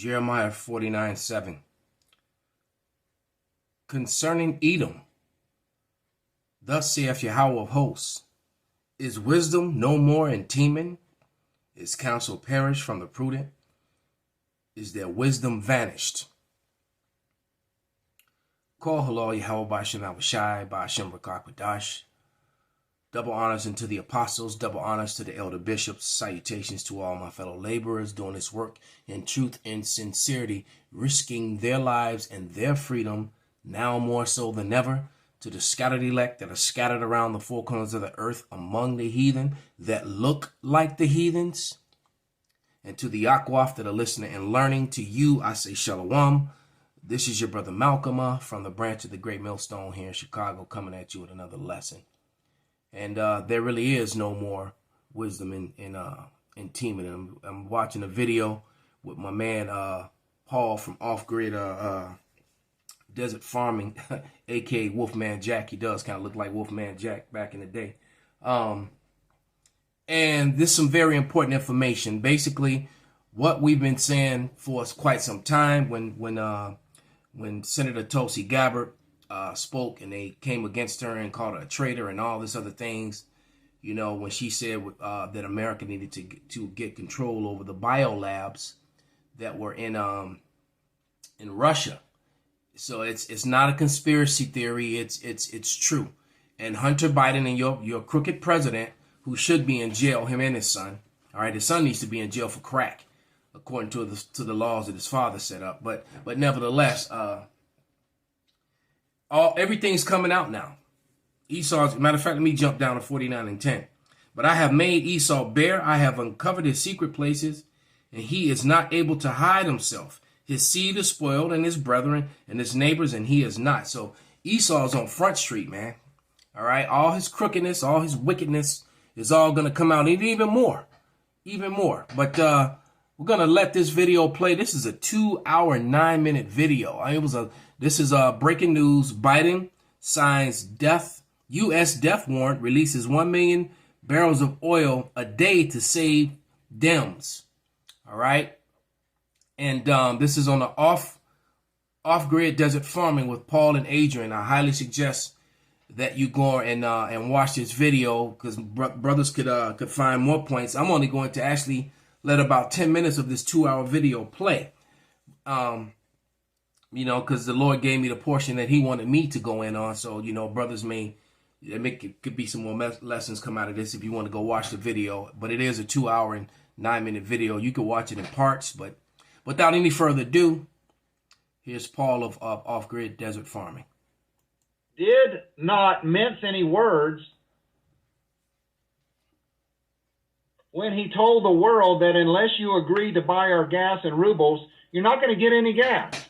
Jeremiah 49:7. Concerning Edom, thus saith Yahweh of hosts, is wisdom no more in Teman? Is counsel perished from the prudent? Is their wisdom vanished? Call halal Yahweh Ba'ashem Abishai, Ba'ashem Rakak. Double honors unto the apostles, double honors to the elder bishops, salutations to all my fellow laborers doing this work in truth and sincerity, risking their lives and their freedom, now more so than ever, to the scattered elect that are scattered around the four corners of the earth among the heathen that look like the heathens, and to the Akwaf that are listening and learning. To you, I say Shalom. This is your brother Malcolm from the branch of the Great Millstone here in Chicago, coming at you with another lesson. And there really is no more wisdom in Teman. I'm watching a video with my man Paul from Off Grid Desert Farming, aka Wolfman Jack. He does kind of look like Wolfman Jack back in the day. And this is some very important information. Basically, what we've been saying for quite some time when Senator Tulsi Gabbard spoke and they came against her and called her a traitor and all this other things, you know, when she said that America needed to get control over the biolabs that were in Russia. So it's not a conspiracy theory. It's true. And Hunter Biden and your crooked president, who should be in jail, him and his son. All right, his son needs to be in jail for crack, according to the laws that his father set up. But nevertheless, everything's coming out now. Esau's, matter of fact, let me jump down to 49:10. But I have made Esau bare, I have uncovered his secret places, and he is not able to hide himself. His seed is spoiled, and his brethren and his neighbors, and he is not. So Esau's on Front Street, man. All right, all his crookedness, all his wickedness is all going to come out, even more. But we're going to let this video play. This is a 2-hour, 9-minute video. This is breaking news. Biden signs U.S. death warrant, releases 1 million barrels of oil a day to save Dems. All right. And this is on the off-grid desert farming with Paul and Adrian. I highly suggest that you go and watch this video, because brothers could find more points. I'm only going to actually let about 10 minutes of this 2-hour video play. You know, because the Lord gave me the portion that he wanted me to go in on. So, you know, brothers could be some more lessons come out of this if you want to go watch the video. But it is a 2-hour and 9-minute video. You can watch it in parts. But without any further ado, here's Paul of Off-Grid Desert Farming. Did not mince any words when he told the world that unless you agree to buy our gas in rubles, you're not going to get any gas.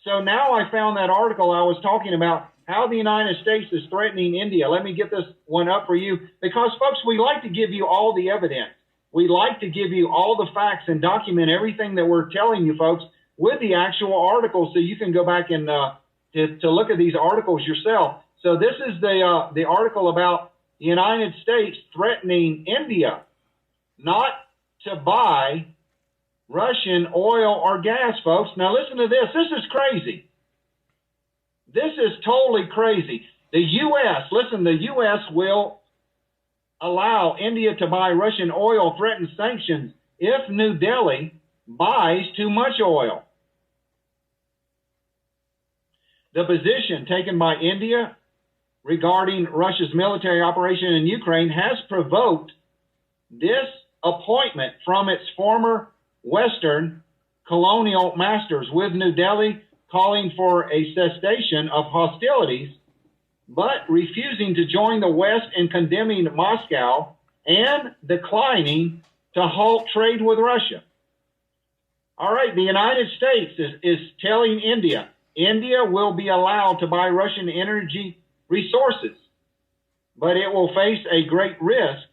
So now I found that article I was talking about, how the United States is threatening India. Let me get this one up for you, because, folks, we like to give you all the evidence. We like to give you all the facts and document everything that we're telling you, folks, with the actual articles, so you can go back and to look at these articles yourself. So this is the article about the United States threatening India not to buy Russian oil or gas, folks. Now listen to this. This is crazy. This is totally crazy. The U.S., listen, the U.S. will allow India to buy Russian oil, threaten sanctions if New Delhi buys too much oil. The position taken by India regarding Russia's military operation in Ukraine has provoked disappointment from its former Western colonial masters, with New Delhi calling for a cessation of hostilities, but refusing to join the West in condemning Moscow and declining to halt trade with Russia. All right, the United States is telling India will be allowed to buy Russian energy resources, but it will face a great risk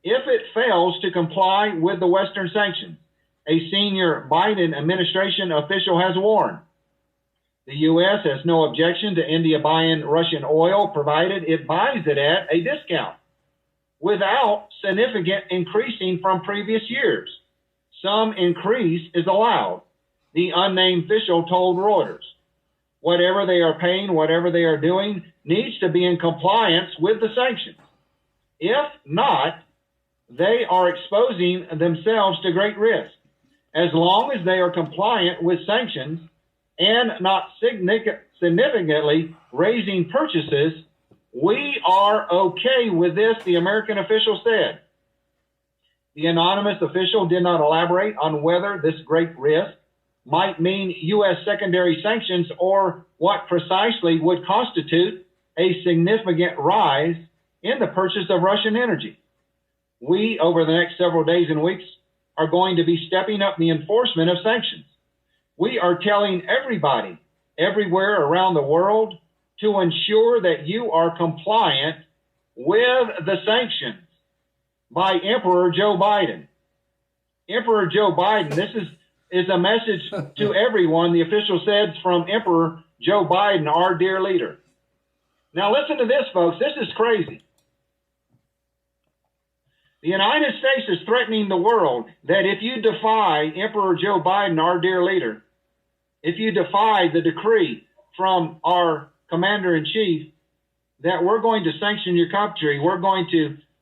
if it fails to comply with the Western sanctions, a senior Biden administration official has warned. The U.S. has no objection to India buying Russian oil, provided it buys it at a discount, without significant increasing from previous years. Some increase is allowed. the unnamed official told Reuters. Whatever they are paying, whatever they are doing, needs to be in compliance with the sanctions. If not, they are exposing themselves to great risk. As long as they are compliant with sanctions and not significantly raising purchases, we are okay with this, the American official said. The anonymous official did not elaborate on whether this great risk might mean U.S. secondary sanctions or what precisely would constitute a significant rise in the purchase of Russian energy. We, over the next several days and weeks, are going to be stepping up the enforcement of sanctions. We are telling everybody, everywhere around the world, to ensure that you are compliant with the sanctions by Emperor Joe Biden. Emperor Joe Biden, this is a message to everyone, the official said, from Emperor Joe Biden, our dear leader. Now listen to this, folks. This is crazy. The United States is threatening the world that if you defy Emperor Joe Biden, our dear leader, if you defy the decree from our commander-in-chief that we're going to sanction your country,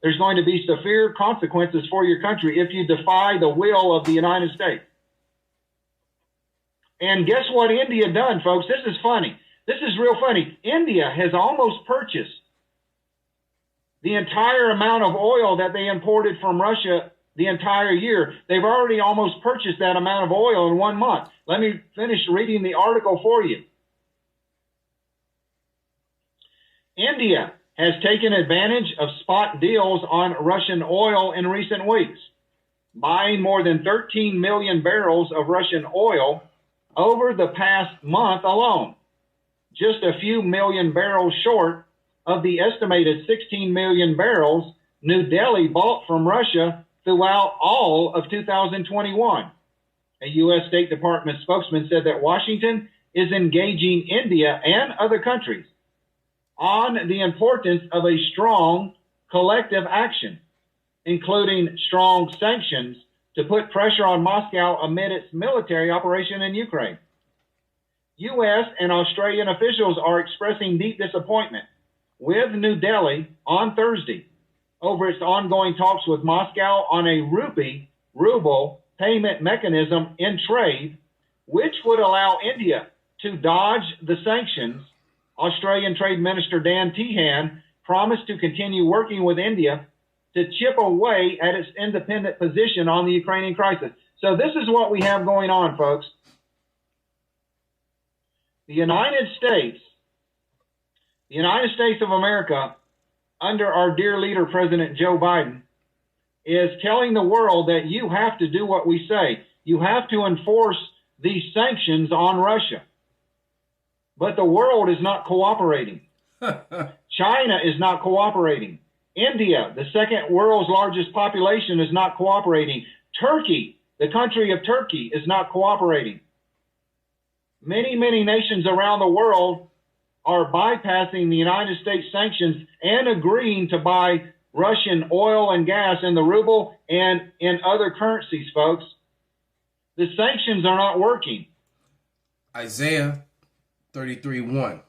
there's going to be severe consequences for your country if you defy the will of the United States. And guess what India done, folks? This is funny. This is real funny. India has almost purchased the entire amount of oil that they imported from Russia the entire year. They've already almost purchased that amount of oil in 1 month. Let me finish reading the article for you. India has taken advantage of spot deals on Russian oil in recent weeks, buying more than 13 million barrels of Russian oil over the past month alone, just a few million barrels short of the estimated 16 million barrels New Delhi bought from Russia throughout all of 2021. A U.S. State Department spokesman said that Washington is engaging India and other countries on the importance of a strong collective action, including strong sanctions to put pressure on Moscow amid its military operation in Ukraine. U.S. and Australian officials are expressing deep disappointment with New Delhi on Thursday over its ongoing talks with Moscow on a ruble payment mechanism in trade, which would allow India to dodge the sanctions. Australian Trade Minister Dan Tehan promised to continue working with India to chip away at its independent position on the Ukrainian crisis. So this is what we have going on, folks. The United States of America, under our dear leader, President Joe Biden, is telling the world that you have to do what we say. You have to enforce these sanctions on Russia. But the world is not cooperating. China is not cooperating. India, the second world's largest population, is not cooperating. Turkey, the country of Turkey, is not cooperating. Many, many nations around the world are bypassing the United States sanctions and agreeing to buy Russian oil and gas in the ruble and in other currencies, folks. The sanctions are not working. Isaiah 33:1.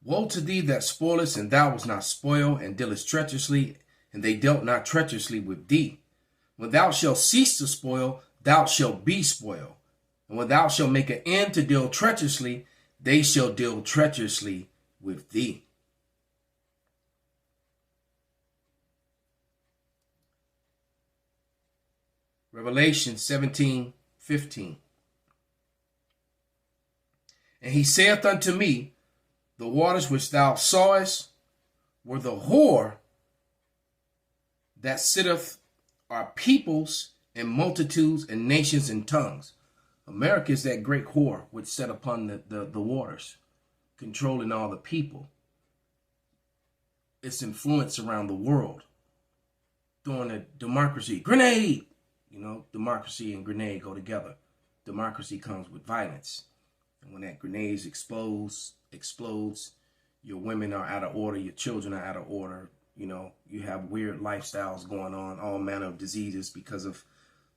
Woe to thee that spoilest, and thou wast not spoiled, and dealest treacherously, and they dealt not treacherously with thee. When thou shalt cease to spoil, thou shalt be spoiled. And when thou shalt make an end to deal treacherously, they shall deal treacherously with thee. Revelation 17:15. And he saith unto me, the waters which thou sawest were the whore that sitteth are peoples and multitudes and nations and tongues. America is that great whore which sat upon the waters, controlling all the people. Its influence around the world, doing a democracy. Grenade! You know, democracy and grenade go together. Democracy comes with violence. And when that grenade explodes, your women are out of order, your children are out of order. You know, you have weird lifestyles going on, all manner of diseases because of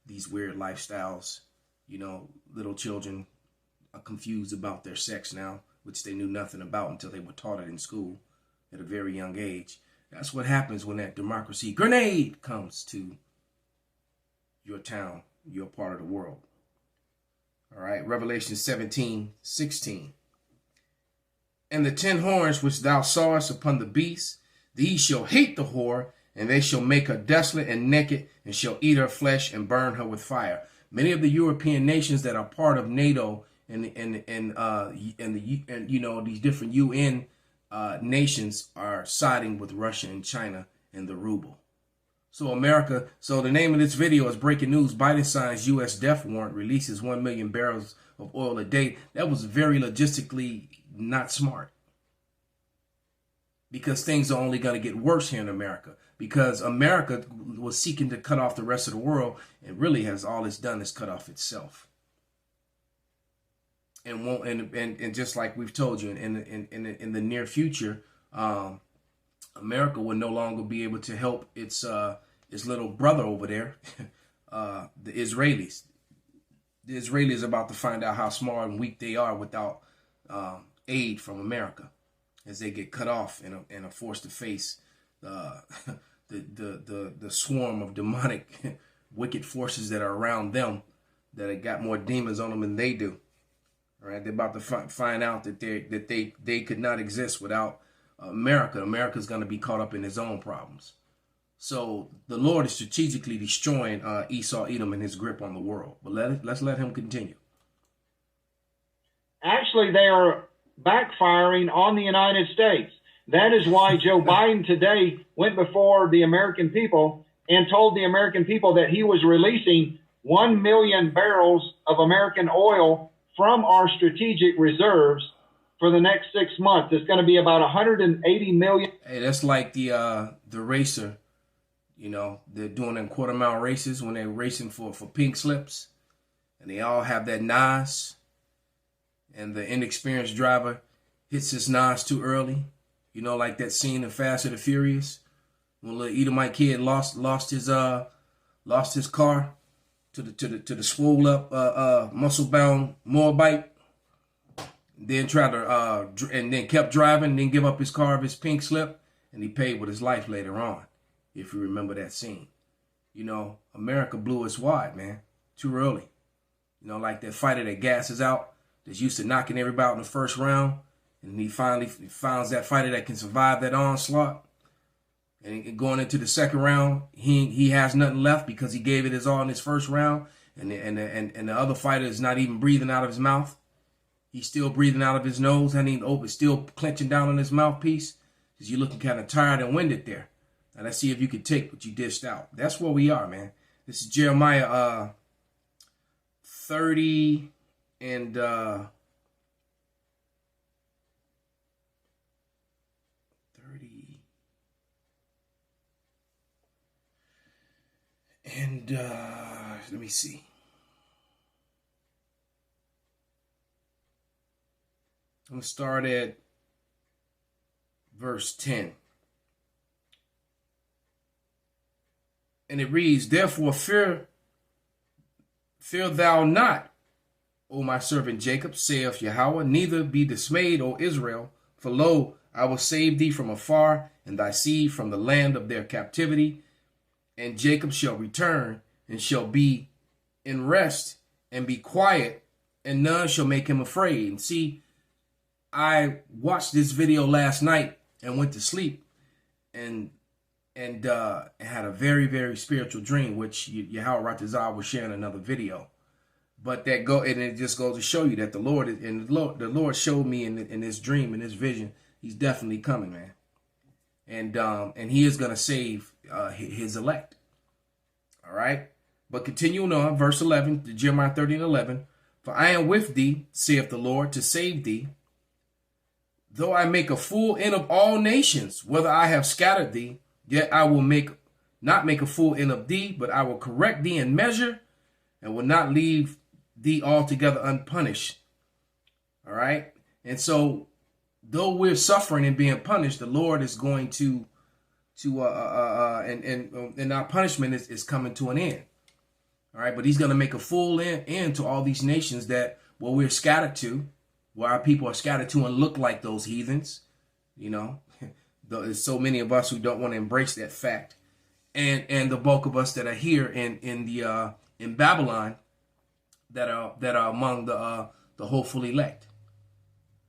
these weird lifestyles. Little children are confused about their sex now, which they knew nothing about until they were taught it in school at a very young age. That's what happens when that democracy grenade comes to your town, your part of the world. All right, Revelation 17:16. And the 10 horns which thou sawest upon the beast, these shall hate the whore, and they shall make her desolate and naked, and shall eat her flesh and burn her with fire. Many of the European nations that are part of NATO and these different UN nations are siding with Russia and China and the ruble. So the name of this video is breaking news. Biden signs U.S. death warrant, releases 1 million barrels of oil a day. That was very logistically not smart, because things are only going to get worse here in America, because America was seeking to cut off the rest of the world, and really has all it's done is cut off itself. And just like we've told you, in the near future, America will no longer be able to help its little brother over there, the Israelis. The Israelis are about to find out how small and weak they are without aid from America, as they get cut off and are forced to face the swarm of demonic, wicked forces that are around them, that have got more demons on them than they do. All right, they're about to find out that they could not exist without America. America's going to be caught up in its own problems. So the Lord is strategically destroying Esau, Edom, and his grip on the world. But let's let him continue. Actually, they are backfiring on the United States. That is why Joe Biden today went before the American people and told the American people that he was releasing 1 million barrels of American oil from our strategic reserves for the next 6 months. It's going to be about 180 million. Hey, that's like the racer. They're doing them quarter-mile races when they're racing for pink slips, and they all have that NOS, and the inexperienced driver hits his NOS too early. Like that scene in Fast and the Furious, when little Edomite kid lost his car to the swole up muscle bound Moabite, then tried to and then kept driving, then give up his car of his pink slip, and he paid with his life later on. If you remember that scene, America blew its wad, man, too early. Like that fighter that gasses out, that's used to knocking everybody out in the first round, and he finally finds that fighter that can survive that onslaught. And going into the second round, he has nothing left because he gave it his all in his first round, and the other fighter is not even breathing out of his mouth. He's still breathing out of his nose, and he's still clenching down on his mouthpiece, because you're looking kind of tired and winded there. Now let's see if you can take what you dished out. That's where we are, man. This is Jeremiah 30 and 30 and let me see. I'm gonna start at verse 10. And it reads, "Therefore fear thou not, O my servant Jacob, saith Yahweh, neither be dismayed, O Israel, for lo, I will save thee from afar, and thy seed from the land of their captivity. And Jacob shall return, and shall be in rest, and be quiet, and none shall make him afraid." And see, I watched this video last night and went to sleep, and had a very, very spiritual dream, which Yahweh Ratazar will share in another video. But it just goes to show you that the Lord showed me in this dream, in this vision, he's definitely coming, man. And he is going to save his elect. All right. But continuing on, verse 11, Jeremiah 30 and 11, "For I am with thee, saith the Lord, to save thee. Though I make a full end of all nations, whether I have scattered thee, yet I will not make a full end of thee, but I will correct thee in measure, and will not leave thee altogether unpunished." All right. And so, though we're suffering and being punished, the Lord is going and our punishment is coming to an end. All right, but he's going to make a full end to all these nations that where we're scattered to, where our people are scattered to and look like those heathens. You know, there's so many of us who don't want to embrace that fact, and the bulk of us that are here in Babylon that are among the hopeful elect.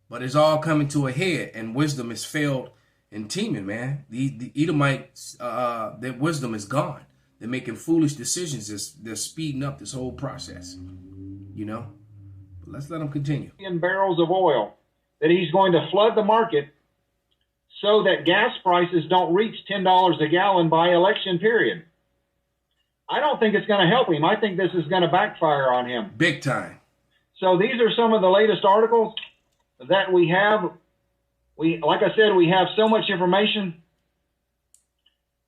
But it's all coming to a head, and wisdom is failed in teeming, man. The Edomites, their wisdom is gone. They're making foolish decisions. They're speeding up this whole process, you know. But let's let them continue. Barrels of oil that he's going to flood the market so that gas prices don't reach $10 a gallon by election period. I don't think it's going to help him. I think this is going to backfire on him. Big time. So these are some of the latest articles that we have. Like I said, we have so much information.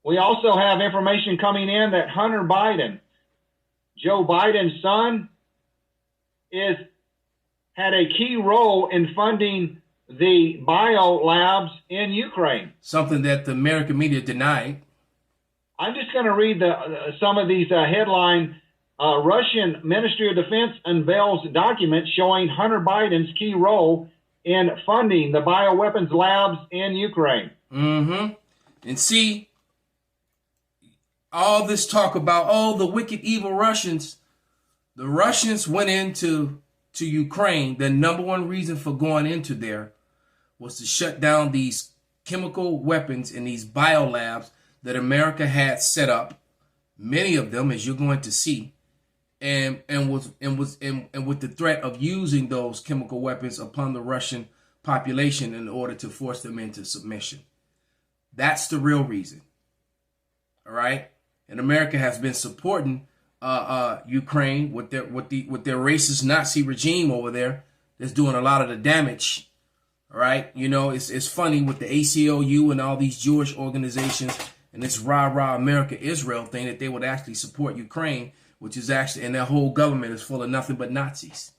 We also have information coming in that Hunter Biden, Joe Biden's son, had a key role in funding the bio labs in Ukraine. Something that the American media denied. I'm just going to read some of these headline. Russian Ministry of Defense unveils documents showing Hunter Biden's key role in funding the bioweapons labs in Ukraine. Mm-hmm. And see, all this talk about, the wicked, evil Russians. The Russians went into Ukraine. The number one reason for going into there was to shut down these chemical weapons in these biolabs that America had set up. Many of them, as you're going to see, and with the threat of using those chemical weapons upon the Russian population in order to force them into submission. That's the real reason. All right. And America has been supporting Ukraine with their racist Nazi regime over there that's doing a lot of the damage. All right. You know, it's funny with the ACLU and all these Jewish organizations and this rah-rah America Israel thing that they would actually support Ukraine, which is actually, and their whole government is full of nothing but Nazis.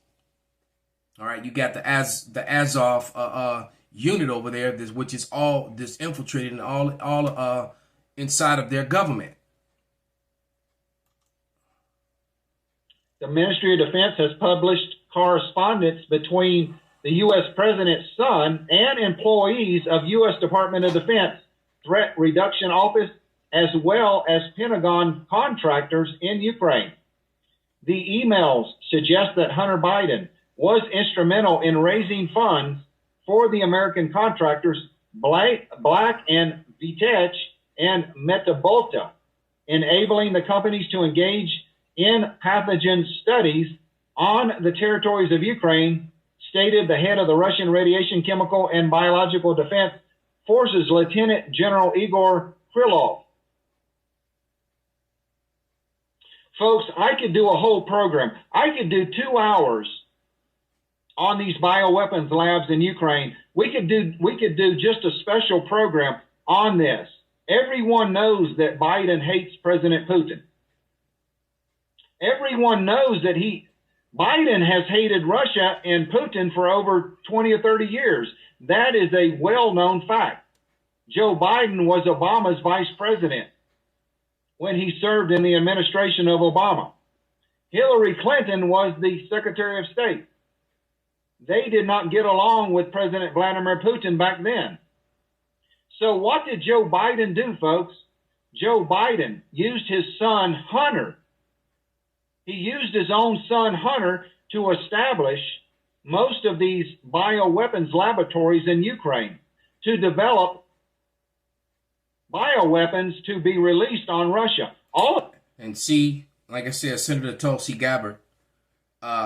All right. You got the Azov unit over there, which is all this infiltrated and all inside of their government. The Ministry of Defense has published correspondence between the U.S. President's son and employees of U.S. Department of Defense Threat Reduction Office, as well as Pentagon contractors in Ukraine. The emails suggest that Hunter Biden was instrumental in raising funds for the American contractors Black and Vitech and Metabolta, enabling the companies to engage in pathogen studies on the territories of Ukraine, stated the head of the Russian Radiation, Chemical, and Biological Defense Forces, Lieutenant General Igor Krylov. Folks, I could do a whole program. I could do 2 hours on these bioweapons labs in Ukraine. We could do just a special program on this. Everyone knows that Biden hates President Putin. Everyone knows that Biden has hated Russia and Putin for over 20 or 30 years. That is a well-known fact. Joe Biden was Obama's vice president when he served in the administration of Obama. Hillary Clinton was the Secretary of State. They did not get along with President Vladimir Putin back then. So what did Joe Biden do, folks? Joe Biden used his son, Hunter. He used his own son, Hunter, to establish most of these bioweapons laboratories in Ukraine to develop bioweapons to be released on Russia. And see, like I said, Senator Tulsi Gabbard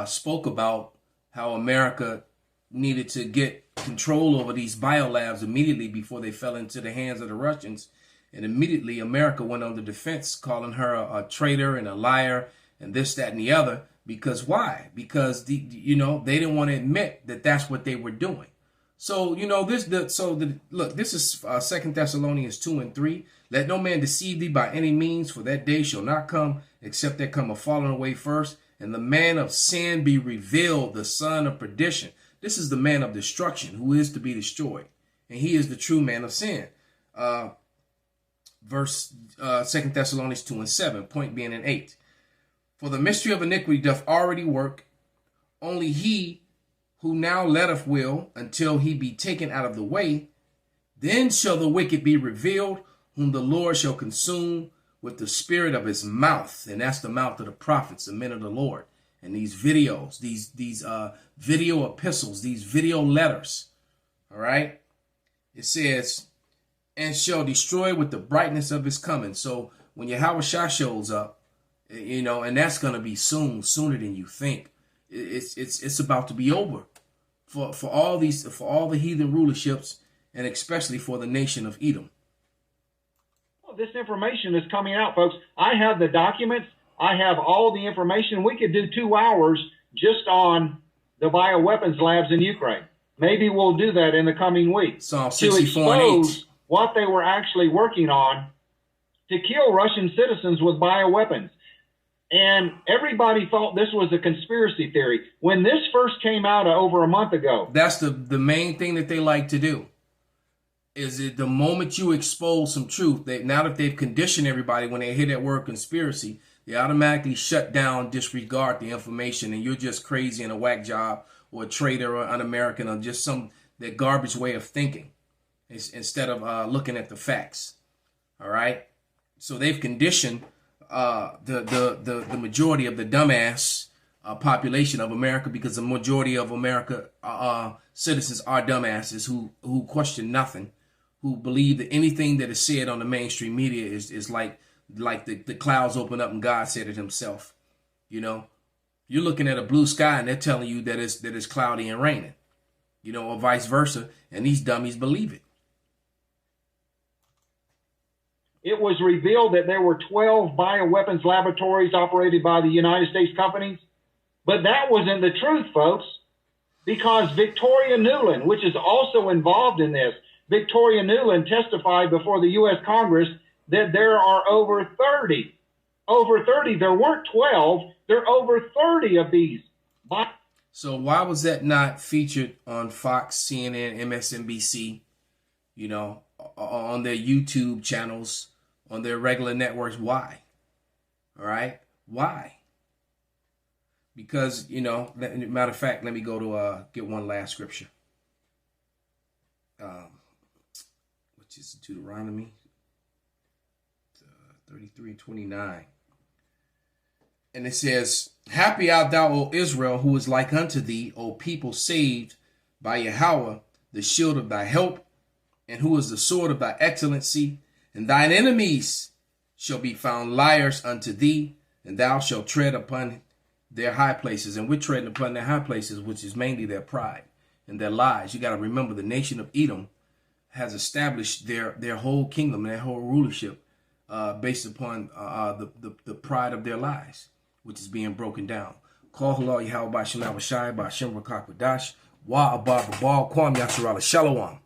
spoke about how America needed to get control over these biolabs immediately before they fell into the hands of the Russians. And immediately America went on the defense, calling her a traitor and a liar and this, that, and the other. Because why? Because they didn't want to admit that that's what they were doing. So look, this is 2 Thessalonians 2:3. Let no man deceive thee by any means, for that day shall not come, except there come a falling away first, and the man of sin be revealed, the son of perdition. This is the man of destruction, who is to be destroyed, and he is the true man of sin. 2 Thessalonians 2:7, point being in 8. For the mystery of iniquity doth already work. Only he who now letteth will, until he be taken out of the way. Then shall the wicked be revealed, whom the Lord shall consume with the spirit of his mouth. And that's the mouth of the prophets, the men of the Lord. And these videos, these video epistles, these video letters. All right. It says, and shall destroy with the brightness of his coming. So when Yahweh Shah shows up, you know, and that's going to be soon, sooner than you think. It's about to be over for all the heathen rulerships, and especially for the nation of Edom. Well, this information is coming out, folks. I have the documents. I have all the information. We could do 2 hours just on the bioweapons labs in Ukraine. Maybe we'll do that in the coming weeks. Psalm to 64 and 8. expose what they were actually working on to kill Russian citizens with bioweapons. And everybody thought this was a conspiracy theory. When this first came out over a month ago. That's the main thing that they like to do. Is it the moment you expose some truth, now that they've conditioned everybody, when they hear that word conspiracy, they automatically shut down, disregard the information, and you're just crazy and a whack job or a traitor or un-American or just that garbage way of thinking instead of looking at the facts. All right. So they've conditioned the majority of the dumbass population of America, because the majority of America citizens are dumbasses who question nothing, who believe that anything that is said on the mainstream media is like the clouds open up and God said it himself. You know, you're looking at a blue sky and they're telling you that it's cloudy and raining, you know, or vice versa. And these dummies believe it. It was revealed that there were 12 bioweapons laboratories operated by the United States companies. But that wasn't the truth, folks, because Victoria Nuland, which is also involved in this, Victoria Nuland testified before the U.S. Congress that there are over 30. Over 30. There weren't 12. There are over 30 of these. So why was that not featured on Fox, CNN, MSNBC, you know, on their YouTube channels, on their regular networks? Why? All right. Why? Because, you know, matter of fact, let me go to get one last scripture, which is Deuteronomy 33:29. And it says, happy art thou, O Israel, who is like unto thee, O people saved by Yahweh, the shield of thy help, and who is the sword of thy excellency. And thine enemies shall be found liars unto thee, and thou shalt tread upon their high places. And we're treading upon their high places, which is mainly their pride and their lies. You got to remember, the nation of Edom has established their whole kingdom, their whole rulership, based upon the pride of their lies, which is being broken down. Call halal Yahweh by Shem Abashai by Shem Rakak Wadash, Wa Abba Babal, Kwam Yasharala Shalom.